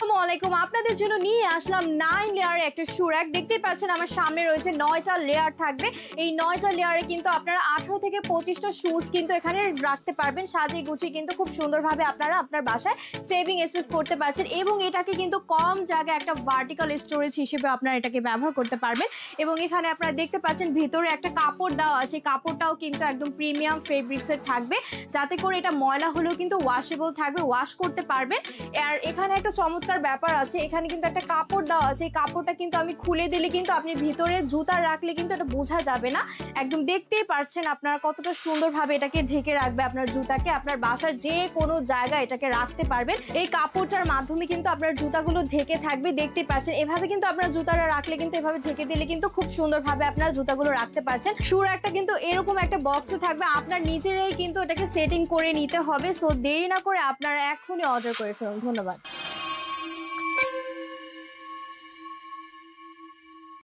আসসালামু আপনাদের জন্য নিয়ে আসলাম 9 লেয়ারের একটা শু র‍্যাক। দেখতেই পাচ্ছেন আমার সামনে রয়েছে 9টা লেয়ার থাকবে। এই 9টা লেয়ারে কিন্তু আপনারা 18 থেকে 25টা শুজ কিন্তু এখানে রাখতে পারবেন। সাজিয়ে গুছিয়ে কিন্তু খুব সুন্দরভাবে আপনারা আপনার বাসায় সেভিং স্পেস করতে পারছেন এবং এটাকে কিন্তু কম জায়গায় একটা ভার্টিক্যাল স্টোরেজ হিসেবে আপনারা এটাকে ব্যবহার করতে পারবেন। এবং এখানে আপনারা দেখতে পাচ্ছেন ভিতরে একটা কাপড় দেওয়া আছে। কাপড়টাও কিন্তু একদম প্রিমিয়াম ফেব্রিক্সের থাকবে, যাতে করে এটা ময়লা হলেও কিন্তু ওয়াশেবল থাকবে, ওয়াশ করতে পারবেন। আর এখানে একটা চমৎকার ব্যাপার আছে, এখানে কিন্তু একটা কাপড় দেওয়া আছে। এই কাপড়টা কিন্তু আমি খুলে দিলে কিন্তু আপনি ভিতরে জুতা রাখলে কিন্তু এটা বোঝা যাবে না। একদম দেখতেই পারছেন আপনারা কতটা সুন্দরভাবে এটাকে ঢেকে রাখবে আপনার জুতাকে। আপনার বাসার যে কোনো জায়গায় এটাকে রাখতে পারবেন। এই কাপড়টার মাধ্যমে কিন্তু আপনার জুতাগুলো ঢেকে থাকবে। দেখতেই পাচ্ছেন এভাবে কিন্তু আপনার জুতাটা রাখলে কিন্তু এভাবে ঢেকে দিলে কিন্তু খুব সুন্দরভাবে আপনার জুতাগুলো রাখতে পারছেন। শু র‍্যাকটা কিন্তু এরকম একটা বক্সে থাকবে, আপনার নিজেরাই কিন্তু এটাকে সেটিং করে নিতে হবে। সো দেরি না করে আপনারা এখনই অর্ডার করে ফেলুন। ধন্যবাদ।